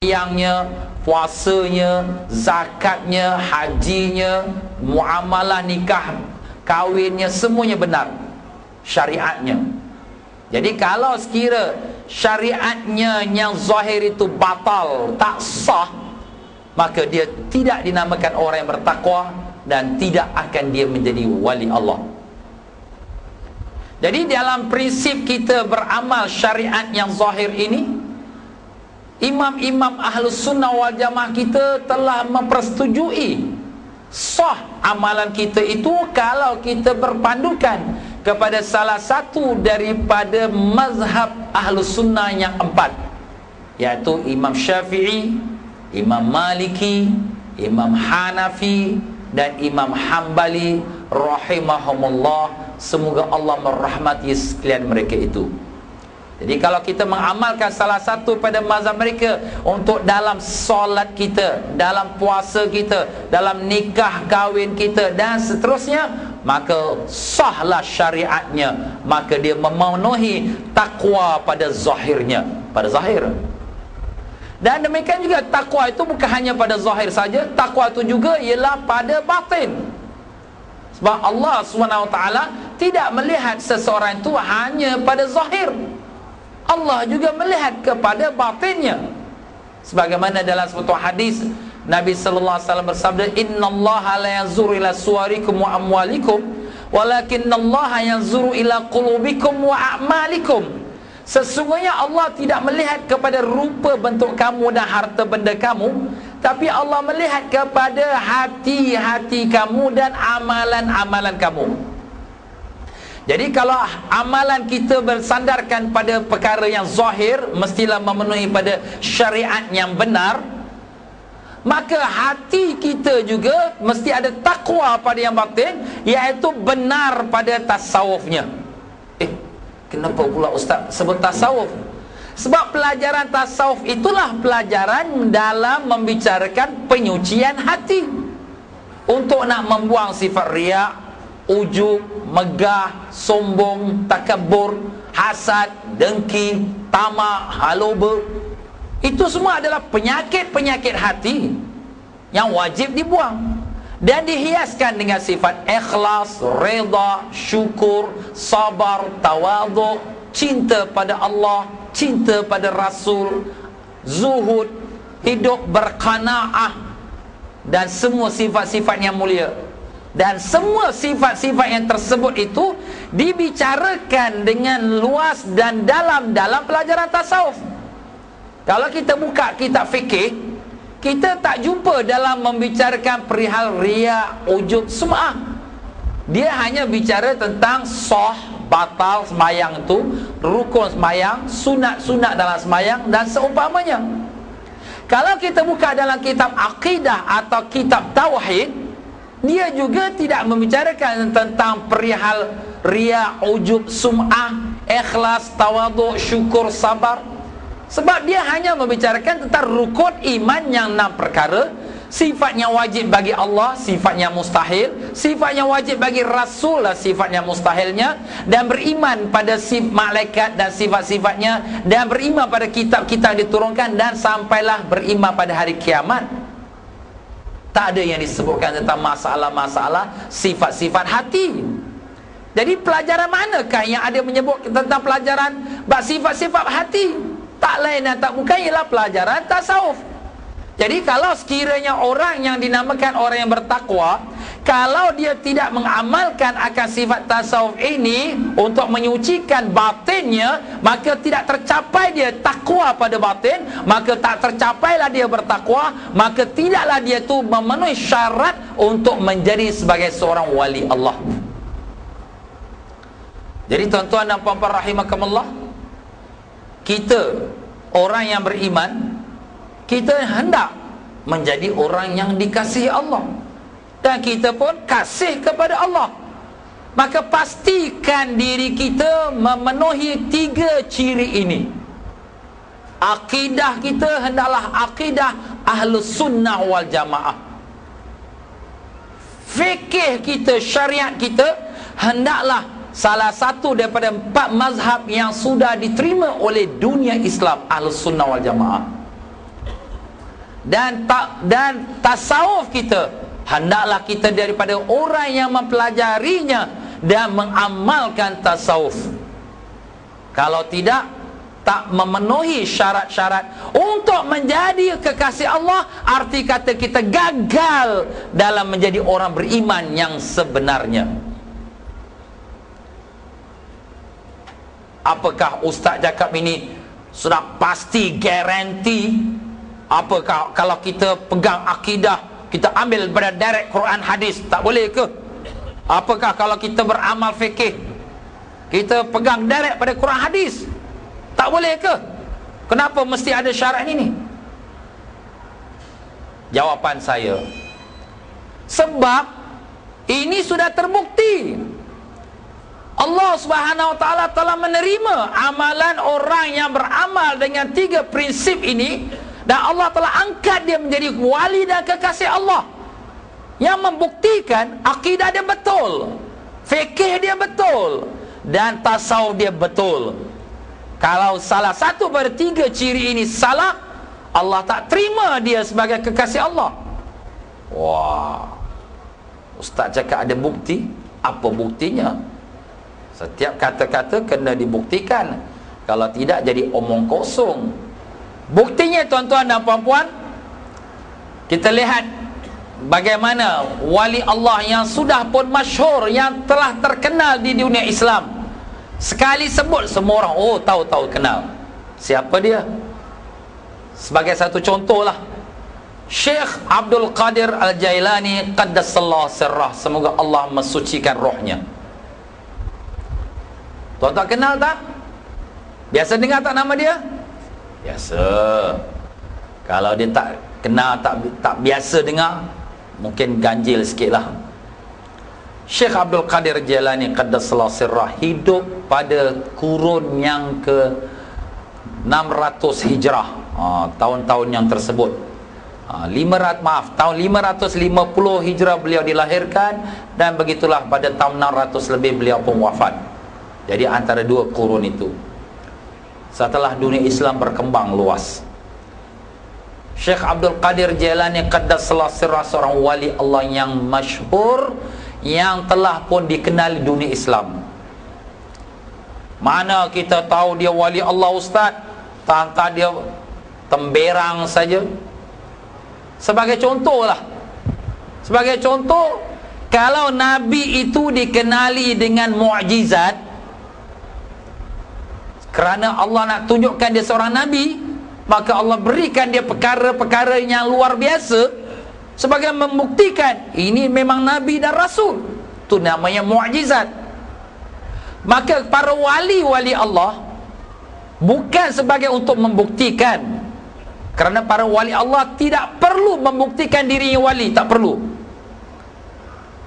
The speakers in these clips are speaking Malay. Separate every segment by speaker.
Speaker 1: Sembahyangnya, puasanya, zakatnya, hajinya, muamalah nikah, kahwinnya, semuanya benar syariatnya. Jadi kalau sekira syariatnya yang zahir itu batal, tak sah, maka dia tidak dinamakan orang yang bertakwa dan tidak akan dia menjadi wali Allah. Jadi dalam prinsip kita beramal syariat yang zahir ini, imam-imam Ahlus Sunnah wal Jamaah kita telah mempersetujui sah amalan kita itu kalau kita berpandukan kepada salah satu daripada mazhab Ahlus Sunnah yang 4, iaitu Imam Syafi'i, Imam Maliki, Imam Hanafi dan Imam Hambali rahimahumullah. Semoga Allah merahmati sekalian mereka itu. Jadi kalau kita mengamalkan salah satu pada mazhab mereka untuk dalam solat kita, dalam puasa kita, dalam nikah kahwin kita dan seterusnya, maka sahlah syariatnya, maka dia memenuhi takwa pada zahirnya, pada zahir. Dan demikian juga takwa itu bukan hanya pada zahir saja, takwa itu juga ialah pada batin. Sebab Allah SWT tidak melihat seseorang itu hanya pada zahir, Allah juga melihat kepada batinnya. Sebagaimana dalam sebuah hadis Nabi sallallahu alaihi wasallam bersabda, "Innallaha la yanzuru ila suwarikum wa amwalikum, walakinnallaha yanzuru ila qulubikum wa a'malikum." Sesungguhnya Allah tidak melihat kepada rupa bentuk kamu dan harta benda kamu, tapi Allah melihat kepada hati-hati kamu dan amalan-amalan kamu. Jadi kalau amalan kita bersandarkan pada perkara yang zahir, mestilah memenuhi pada syariat yang benar, maka hati kita juga mesti ada takwa pada yang batin, iaitu benar pada tasawufnya. Kenapa pula Ustaz sebut tasawuf? Sebab pelajaran tasawuf itulah pelajaran dalam membicarakan penyucian hati, untuk nak membuang sifat riak, ujub, megah, sombong, takabur, hasad, dengki, tamak, haloba. Itu semua adalah penyakit-penyakit hati yang wajib dibuang dan dihiaskan dengan sifat ikhlas, reda, syukur, sabar, tawaduk, cinta pada Allah, cinta pada Rasul, zuhud, hidup berqanaah, dan semua sifat-sifat yang mulia. Dan semua sifat-sifat yang tersebut itu dibicarakan dengan luas dan dalam pelajaran tasawuf. Kalau kita buka kitab fikih, kita tak jumpa dalam membicarakan perihal riya, ujub, sum'ah. Dia hanya bicara tentang sah, batal sembahyang itu, rukun sembahyang, sunat-sunat dalam sembahyang dan seumpamanya. Kalau kita buka dalam kitab akidah atau kitab tauhid, dia juga tidak membicarakan tentang perihal riya, ujub, sum'ah, ikhlas, tawaduk, syukur, sabar. Sebab dia hanya membicarakan tentang rukun iman yang 6 perkara, sifatnya wajib bagi Allah, sifatnya mustahil, sifatnya wajib bagi Rasul, sifatnya mustahilnya, dan beriman pada malaikat dan sifat-sifatnya, dan beriman pada kitab-kitab yang diturunkan, dan sampailah beriman pada hari kiamat. Tak ada yang disebutkan tentang masalah-masalah sifat-sifat hati. Jadi pelajaran manakah yang ada menyebut tentang pelajaran sifat-sifat hati? Tak lain dan tak bukan ialah pelajaran tasawuf. Jadi kalau sekiranya orang yang dinamakan orang yang bertakwa, kalau dia tidak mengamalkan akan sifat tasawuf ini untuk menyucikan batinnya, maka tidak tercapai dia takwa pada batin, maka tak tercapailah dia bertakwa, maka tidaklah dia tu memenuhi syarat untuk menjadi sebagai seorang wali Allah. Jadi tuan-tuan dan puan-puan rahimakumullah, kita orang yang beriman, kita hendak menjadi orang yang dikasihi Allah, dan kita pun kasih kepada Allah. Maka pastikan diri kita memenuhi 3 ciri ini. Akidah kita hendaklah akidah Ahlus Sunnah wal Jamaah. Fikih kita, syariat kita hendaklah salah satu daripada 4 mazhab yang sudah diterima oleh dunia Islam, Ahlus Sunnah wal Jamaah. dan tasawuf kita, hendaklah kita daripada orang yang mempelajarinya dan mengamalkan tasawuf. Kalau tidak, tak memenuhi syarat-syarat untuk menjadi kekasih Allah, arti kata kita gagal dalam menjadi orang beriman yang sebenarnya. Apakah ustaz cakap ini sudah pasti garanti? Apakah kalau kita pegang akidah, kita ambil daripada direct Quran hadis, tak boleh ke? Apakah kalau kita beramal fikih, kita pegang direct pada Quran hadis, tak boleh ke? Kenapa mesti ada syarat ini? Jawapan saya, sebab ini sudah terbukti. Allah Subhanahu Wa Taala telah menerima amalan orang yang beramal dengan 3 prinsip ini, dan Allah telah angkat dia menjadi wali dan kekasih Allah, yang membuktikan akidah dia betul, fikih dia betul, dan tasawuf dia betul. Kalau salah satu pada 3 ciri ini salah, Allah tak terima dia sebagai kekasih Allah. Wah, ustaz cakap ada bukti. Apa buktinya? Setiap kata-kata kena dibuktikan. Kalau tidak, jadi omong kosong. Buktinya, tuan-tuan dan puan-puan, kita lihat bagaimana wali Allah yang sudah pun masyhur, yang telah terkenal di dunia Islam, sekali sebut semua orang, oh tahu kenal. Siapa dia? Sebagai satu contohlah, Syekh Abdul Qadir Al-Jailani Qaddasallahu sirrah, semoga Allah mensucikan rohnya. Tuan-tuan kenal tak? Biasa dengar tak nama dia? Biasa. Kalau dia tak kenal, tak biasa dengar, mungkin ganjil sikit lah. Syekh Abdul Qadir Jailani Qaddasallahu sirrah hidup pada kurun yang ke 600 Hijrah, tahun-tahun yang tersebut. Tahun 550 Hijrah beliau dilahirkan, dan begitulah pada tahun 600 lebih beliau pun wafat. Jadi antara 2 kurun itu, setelah dunia Islam berkembang luas, Syekh Abdul Qadir Jailani Qaddasallahu sirrah seorang wali Allah yang masyhur, yang telah pun dikenali dunia Islam. Mana kita tahu dia wali Allah, ustaz? Tak dia temberang saja. Sebagai contoh lah, sebagai contoh, kalau Nabi itu dikenali dengan mukjizat, kerana Allah nak tunjukkan dia seorang Nabi, maka Allah berikan dia perkara-perkara yang luar biasa sebagai membuktikan ini memang Nabi dan Rasul. Itu namanya mukjizat. Maka para wali-wali Allah bukan sebagai untuk membuktikan, kerana para wali Allah tidak perlu membuktikan dirinya wali, tak perlu.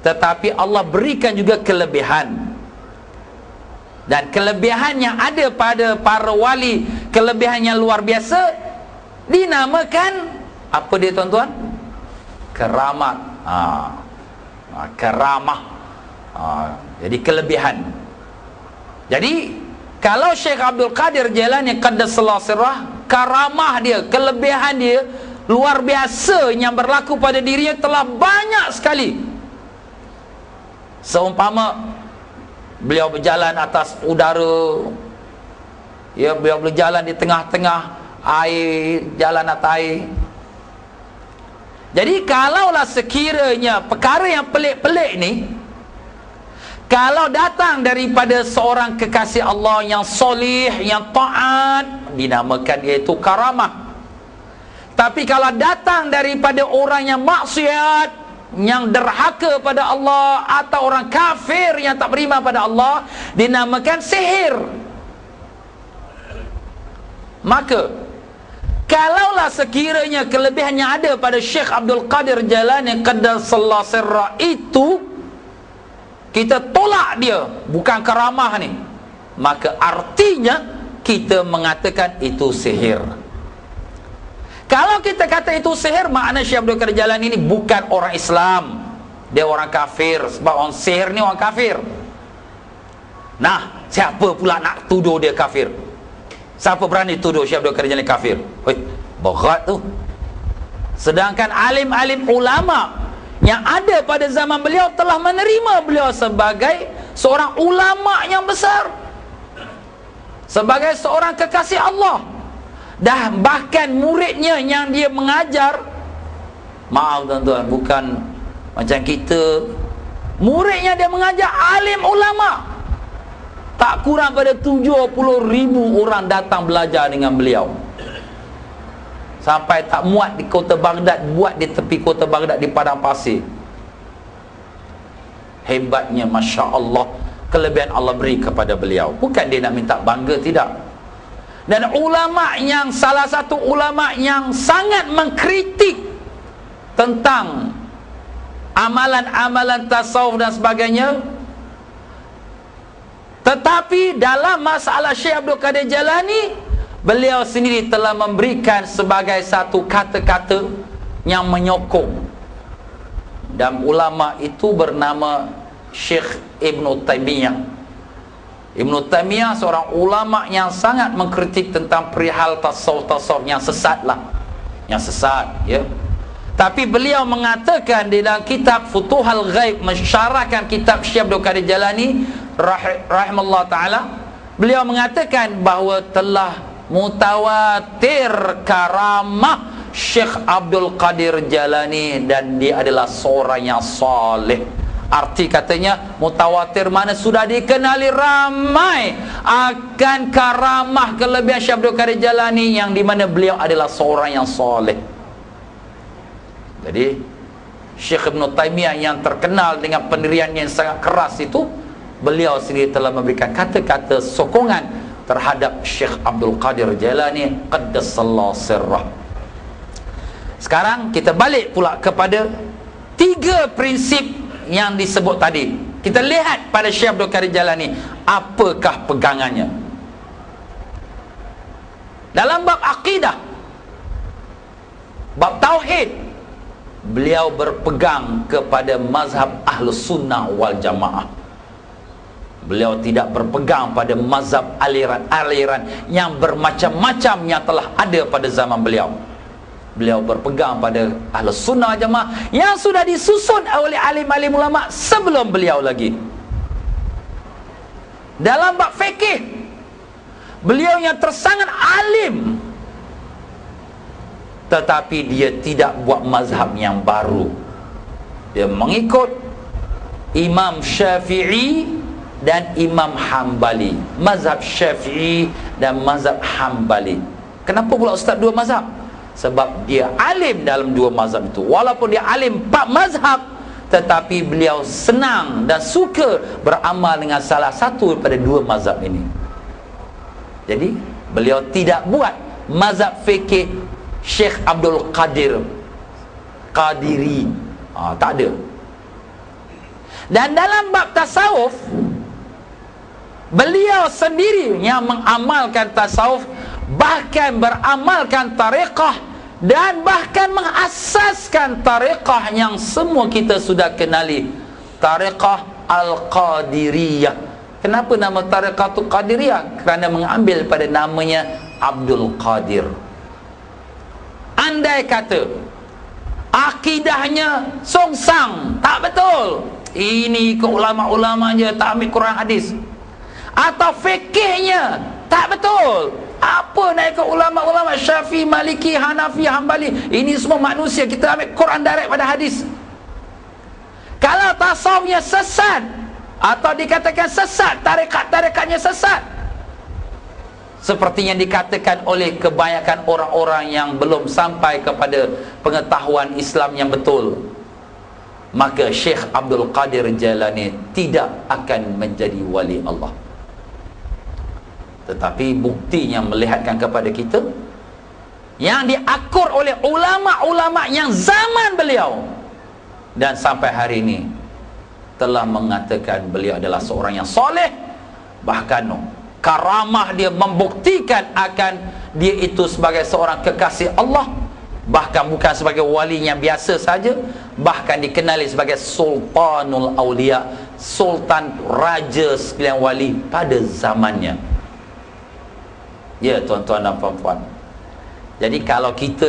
Speaker 1: Tetapi Allah berikan juga kelebihan, dan kelebihan yang ada pada para wali, kelebihan yang luar biasa, dinamakan apa dia, tuan-tuan? Keramat. Keramah. Jadi kelebihan. Jadi kalau Syekh Abdul Qadir Jailani Qaddasallahu sirrah, karamah dia, kelebihan dia luar biasa yang berlaku pada dirinya telah banyak sekali. Seumpama beliau berjalan atas udara, ya, beliau berjalan di tengah-tengah air, jalan atas air. Jadi kalaulah sekiranya perkara yang pelik-pelik ni, kalau datang daripada seorang kekasih Allah yang solih, yang taat, dinamakan iaitu karamah. Tapi kalau datang daripada orang yang maksiat, yang derhaka pada Allah, atau orang kafir yang tak beriman pada Allah, dinamakan sihir. Maka kalaulah sekiranya kelebihan yang ada pada Syekh Abdul Qadir Jailani Qaddasallahu sirrah itu kita tolak dia, bukan karamah ni, maka artinya kita mengatakan itu sihir. Kalau kita kata itu sihir, makna Syekh Abdul Qadir Jailani ini bukan orang Islam, dia orang kafir. Sebab orang sihir ni orang kafir. Nah, siapa pula nak tuduh dia kafir? Siapa berani tuduh Syekh Abdul Qadir Jailani kafir? Hei, berat tu. Sedangkan alim-alim ulama yang ada pada zaman beliau telah menerima beliau sebagai seorang ulama yang besar, sebagai seorang kekasih Allah. Dah bahkan muridnya yang dia mengajar, maaf tuan-tuan, bukan macam kita, muridnya dia mengajar alim ulama. Tak kurang pada 70,000 orang datang belajar dengan beliau. Sampai tak muat di kota Baghdad, buat di tepi kota Baghdad di padang pasir. Hebatnya, Masya Allah, kelebihan Allah beri kepada beliau. Bukan dia nak minta bangga, tidak. Dan ulama yang, salah satu ulama yang sangat mengkritik tentang amalan-amalan tasawuf dan sebagainya, tetapi dalam masalah Syekh Abdul Qadir Jalani, beliau sendiri telah memberikan sebagai satu kata-kata yang menyokong. Dan ulama itu bernama Syekh Ibn Taymiyah. Ibn Taymiyah seorang ulama yang sangat mengkritik tentang perihal tasawuf-tasawuf yang sesat lah, yang sesat, ya. Tapi beliau mengatakan di dalam kitab Futuhal Ghaib, mensyarahkan kitab Syekh Abdul Qadir Jalani rahimahullah ta'ala, beliau mengatakan bahawa telah mutawatir karamah Syekh Abdul Qadir Jalani dan dia adalah seorang yang soleh. Arti katanya mutawatir, mana sudah dikenali ramai akan karamah kelebihan Syekh Abdul Qadir Jalani, yang di mana beliau adalah seorang yang soleh. Jadi Syekh Ibn Taymiyah yang terkenal dengan pendirian yang sangat keras itu, beliau sendiri telah memberikan kata-kata sokongan terhadap Syekh Abdul Qadir Jalani qaddasallahu sirrah. Sekarang kita balik pula kepada 3 prinsip yang disebut tadi. Kita lihat pada Syekh Abdul Qadir Jalani, apakah pegangannya dalam bab akidah, bab tauhid. Beliau berpegang kepada mazhab Ahlus Sunnah wal Jamaah. Beliau tidak berpegang pada mazhab aliran-aliran yang bermacam-macam yang telah ada pada zaman beliau. Beliau berpegang pada Ahlus Sunnah wal Jamaah yang sudah disusun oleh alim-alim ulama sebelum beliau lagi. Dalam bab fikih, beliau yang tersangat alim, tetapi dia tidak buat mazhab yang baru. Dia mengikut Imam Syafi'i dan Imam Hambali, mazhab Syafi'i dan mazhab Hambali. Kenapa pula ustaz 2 mazhab? Sebab dia alim dalam 2 mazhab itu. Walaupun dia alim 4 mazhab, tetapi beliau senang dan suka beramal dengan salah satu daripada 2 mazhab ini. Jadi beliau tidak buat mazhab fikih Syekh Abdul Qadir Qadiri, tak ada. Dan dalam bab tasawuf, beliau sendiri yang mengamalkan tasawuf, bahkan beramalkan tariqah, dan bahkan mengasaskan tariqah yang semua kita sudah kenali, tariqah Al-Qadiriyah. Kenapa nama tariqah itu Qadiriyah? Kerana mengambil pada namanya Abdul Qadir. Andai kata akidahnya songsang, tak betul, ini ke ulama-ulama je, tak ambil Quran hadis, atau fikihnya tak betul, apa nak ikut ulama-ulama Syafi'i, Maliki, Hanafi, Hambali, ini semua manusia, kita ambil Quran direct pada hadis. Kalau tasawufnya sesat, atau dikatakan sesat, tarekat-tarekatnya sesat, seperti yang dikatakan oleh kebanyakan orang-orang yang belum sampai kepada pengetahuan Islam yang betul, maka Syekh Abdul Qadir Jalani tidak akan menjadi wali Allah. Tetapi bukti yang melihatkan kepada kita, yang diakur oleh ulama-ulama yang zaman beliau dan sampai hari ini, telah mengatakan beliau adalah seorang yang soleh. Bahkan karamah dia membuktikan akan dia itu sebagai seorang kekasih Allah, bahkan bukan sebagai wali yang biasa saja, bahkan dikenali sebagai Sultanul Aulia, sultan raja sekalian wali pada zamannya. Ya tuan-tuan dan puan-puan, jadi kalau kita